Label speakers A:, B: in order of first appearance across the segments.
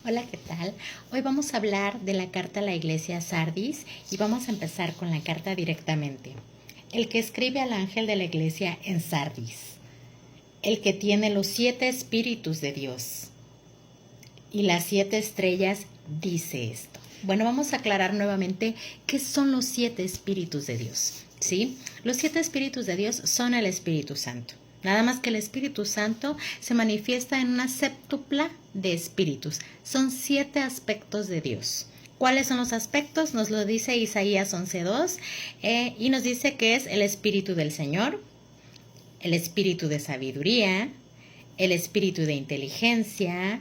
A: Hola, ¿qué tal? Hoy vamos a hablar de la carta a la iglesia Sardis y vamos a empezar con la carta directamente. El que escribe al ángel de la iglesia en Sardis, el que tiene los 7 espíritus de Dios y las 7 estrellas, dice esto. Bueno, vamos a aclarar nuevamente qué son los 7 espíritus de Dios, ¿sí? Los 7 espíritus de Dios son el Espíritu Santo. Nada más que el Espíritu Santo se manifiesta en una séptupla de espíritus. Son 7 aspectos de Dios. ¿Cuáles son los aspectos? Nos lo dice Isaías 11:2 y nos dice que es el Espíritu del Señor, el Espíritu de sabiduría, el Espíritu de inteligencia,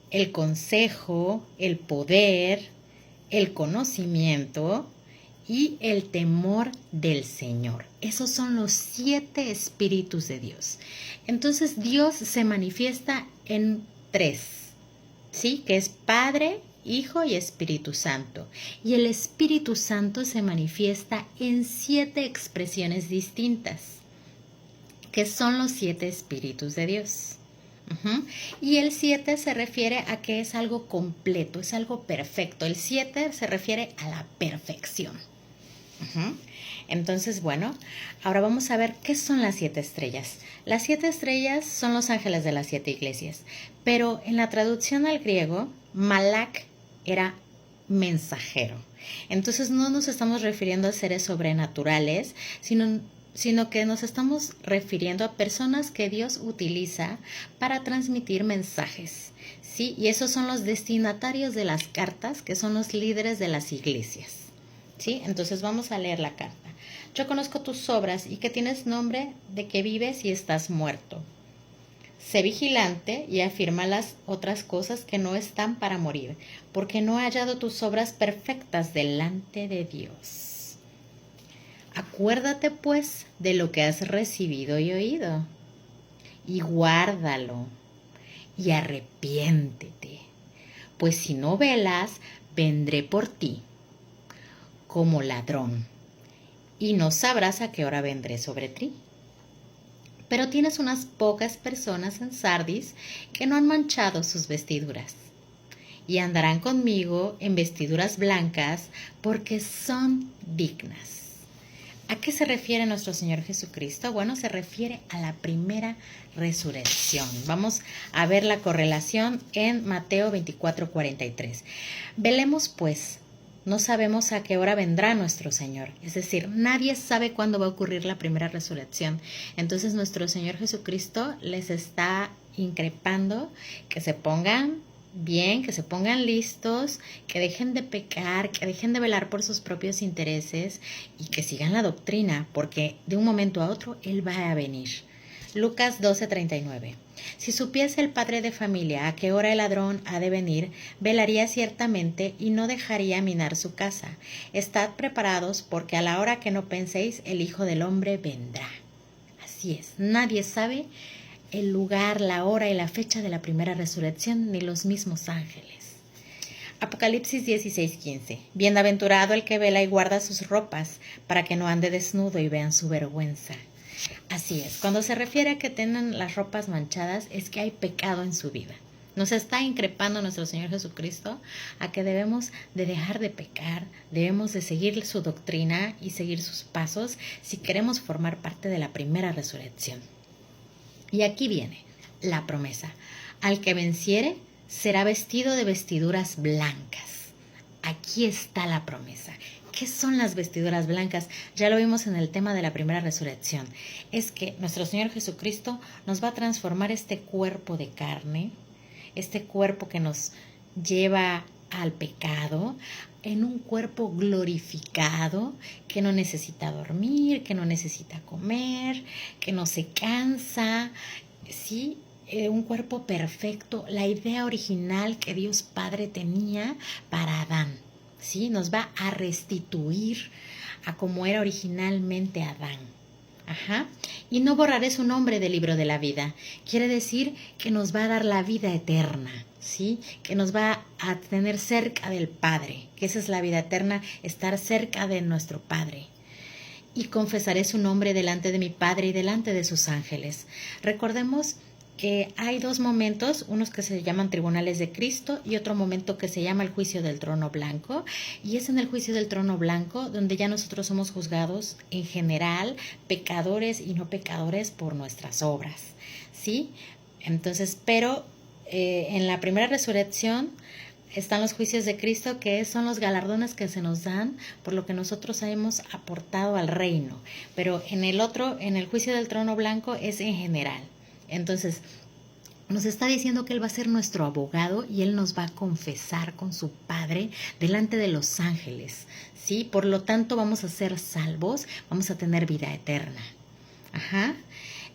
A: el consejo, el poder, el conocimiento y el temor del Señor. Esos son los 7 espíritus de Dios. Entonces Dios se manifiesta en 3, ¿sí? Que es Padre, Hijo y Espíritu Santo. Y el Espíritu Santo se manifiesta en 7 expresiones distintas, que son los 7 espíritus de Dios. Y el 7 se refiere a que es algo completo, es algo perfecto. El 7 se refiere a la perfección. Entonces, bueno, ahora vamos a ver qué son las 7 estrellas. Las 7 estrellas son los ángeles de las 7 iglesias, pero en la traducción al griego, Malak era mensajero. Entonces no nos estamos refiriendo a seres sobrenaturales, sino que nos estamos refiriendo a personas que Dios utiliza para transmitir mensajes, ¿sí? Y esos son los destinatarios de las cartas, que son los líderes de las iglesias, ¿sí? Entonces vamos a leer la carta. Yo conozco tus obras y que tienes nombre de que vives y estás muerto. Sé vigilante y afirma las otras cosas que no están para morir, porque no he hallado tus obras perfectas delante de Dios. Acuérdate, pues, de lo que has recibido y oído, y guárdalo, y arrepiéntete, pues si no velas, vendré por ti como ladrón, y no sabrás a qué hora vendré sobre ti. Pero tienes unas pocas personas en Sardis que no han manchado sus vestiduras, y andarán conmigo en vestiduras blancas, porque son dignas. ¿A qué se refiere nuestro Señor Jesucristo? Bueno, se refiere a la primera resurrección. Vamos a ver la correlación en Mateo 24:43. Velemos pues, no sabemos a qué hora vendrá nuestro Señor. Es decir, nadie sabe cuándo va a ocurrir la primera resurrección. Entonces nuestro Señor Jesucristo les está increpando que se pongan bien, que se pongan listos, que dejen de pecar, que dejen de velar por sus propios intereses y que sigan la doctrina, porque de un momento a otro Él va a venir. Lucas 12:39. Si supiese el padre de familia a qué hora el ladrón ha de venir, velaría ciertamente y no dejaría minar su casa. Estad preparados, porque a la hora que no penséis, el Hijo del Hombre vendrá. Así es, nadie sabe el lugar, la hora y la fecha de la primera resurrección, ni los mismos ángeles. Apocalipsis 16:15. Bienaventurado el que vela y guarda sus ropas, para que no ande desnudo y vean su vergüenza. Así es, cuando se refiere a que tengan las ropas manchadas, es que hay pecado en su vida. Nos está increpando nuestro Señor Jesucristo a que debemos de dejar de pecar, debemos de seguir su doctrina y seguir sus pasos si queremos formar parte de la primera resurrección. Y aquí viene la promesa. Al que venciere será vestido de vestiduras blancas. Aquí está la promesa. ¿Qué son las vestiduras blancas? Ya lo vimos en el tema de la primera resurrección. Es que nuestro Señor Jesucristo nos va a transformar este cuerpo de carne, este cuerpo que nos lleva al pecado, en un cuerpo glorificado que no necesita dormir, que no necesita comer, que no se cansa, ¿sí? Un cuerpo perfecto, la idea original que Dios Padre tenía para Adán, ¿sí? Nos va a restituir a como era originalmente Adán. Y no borraré su nombre del libro de la vida. Quiere decir que nos va a dar la vida eterna, ¿sí? Que nos va a tener cerca del Padre, que esa es la vida eterna, estar cerca de nuestro Padre. Y confesaré su nombre delante de mi Padre y delante de sus ángeles. Recordemos que hay dos momentos, unos que se llaman tribunales de Cristo y otro momento que se llama el juicio del trono blanco, y es en el juicio del trono blanco donde ya nosotros somos juzgados en general, pecadores y no pecadores por nuestras obras, ¿sí? Entonces, pero en la primera resurrección están los juicios de Cristo, que son los galardones que se nos dan por lo que nosotros hemos aportado al reino. Pero en el otro, en el juicio del trono blanco, es en general. Entonces, nos está diciendo que Él va a ser nuestro abogado y Él nos va a confesar con su Padre delante de los ángeles, ¿sí? Por lo tanto, vamos a ser salvos, vamos a tener vida eterna. Ajá.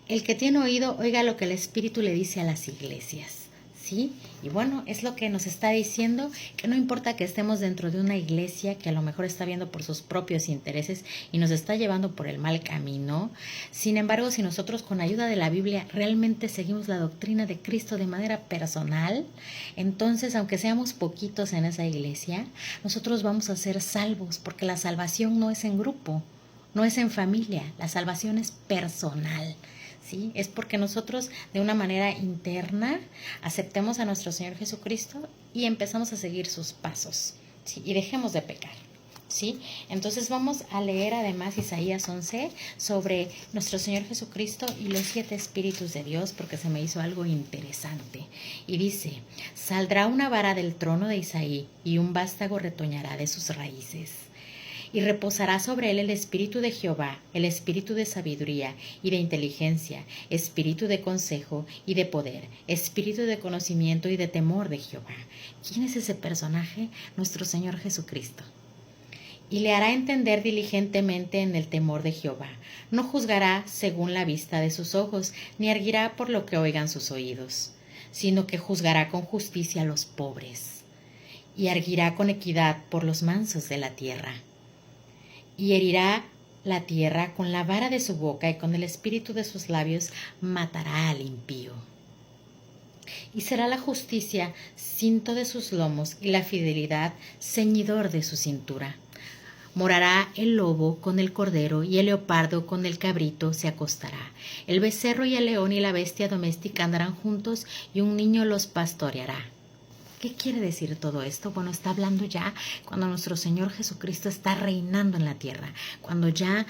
A: El que tiene oído, oiga lo que el Espíritu le dice a las iglesias. ¿Sí? Y bueno, es lo que nos está diciendo, que no importa que estemos dentro de una iglesia que a lo mejor está viendo por sus propios intereses y nos está llevando por el mal camino. Sin embargo, si nosotros con ayuda de la Biblia realmente seguimos la doctrina de Cristo de manera personal, entonces aunque seamos poquitos en esa iglesia, nosotros vamos a ser salvos, porque la salvación no es en grupo, no es en familia, la salvación es personal. ¿Sí? Es porque nosotros de una manera interna aceptemos a nuestro Señor Jesucristo y empezamos a seguir sus pasos, ¿sí? Y dejemos de pecar, ¿sí? Entonces vamos a leer además Isaías 11 sobre nuestro Señor Jesucristo y los 7 espíritus de Dios, porque se me hizo algo interesante. Y dice: saldrá una vara del trono de Isaí y un vástago retoñará de sus raíces. Y reposará sobre él el espíritu de Jehová, el espíritu de sabiduría y de inteligencia, espíritu de consejo y de poder, espíritu de conocimiento y de temor de Jehová. ¿Quién es ese personaje? Nuestro Señor Jesucristo. Y le hará entender diligentemente en el temor de Jehová. No juzgará según la vista de sus ojos, ni arguirá por lo que oigan sus oídos, sino que juzgará con justicia a los pobres, y arguirá con equidad por los mansos de la tierra. Y herirá la tierra con la vara de su boca, y con el espíritu de sus labios matará al impío. Y será la justicia cinto de sus lomos, y la fidelidad ceñidor de su cintura. Morará el lobo con el cordero, y el leopardo con el cabrito se acostará. El becerro y el león y la bestia doméstica andarán juntos, y un niño los pastoreará. ¿Qué quiere decir todo esto? Bueno, está hablando ya cuando nuestro Señor Jesucristo está reinando en la tierra, cuando ya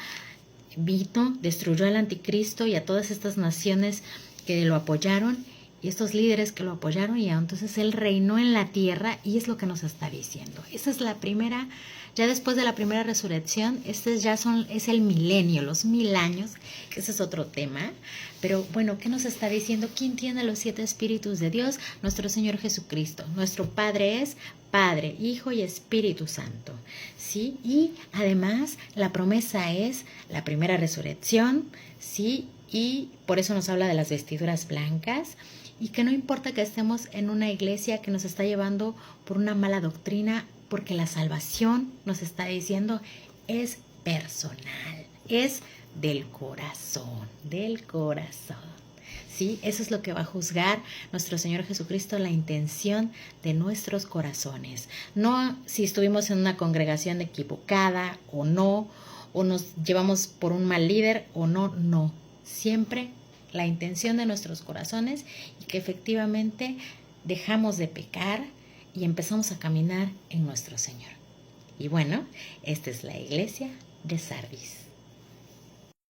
A: destruyó al anticristo y a todas estas naciones que lo apoyaron y estos líderes que lo apoyaron, y entonces Él reinó en la tierra, y es lo que nos está diciendo. Esa es la primera, ya después de la primera resurrección, es el milenio, los 1000 años, que ese es otro tema. Pero bueno, ¿qué nos está diciendo? ¿Quién tiene los 7 espíritus de Dios? Nuestro Señor Jesucristo. Nuestro Padre es Padre, Hijo y Espíritu Santo, ¿sí? Y además la promesa es la primera resurrección, ¿sí? Y por eso nos habla de las vestiduras blancas, y que no importa que estemos en una iglesia que nos está llevando por una mala doctrina, porque la salvación, nos está diciendo, es personal, es del corazón, ¿sí? Eso es lo que va a juzgar nuestro Señor Jesucristo, la intención de nuestros corazones. No si estuvimos en una congregación equivocada o no, o nos llevamos por un mal líder o no, no. Siempre la intención de nuestros corazones, y que efectivamente dejamos de pecar y empezamos a caminar en nuestro Señor. Y bueno, esta es la iglesia de Sardis.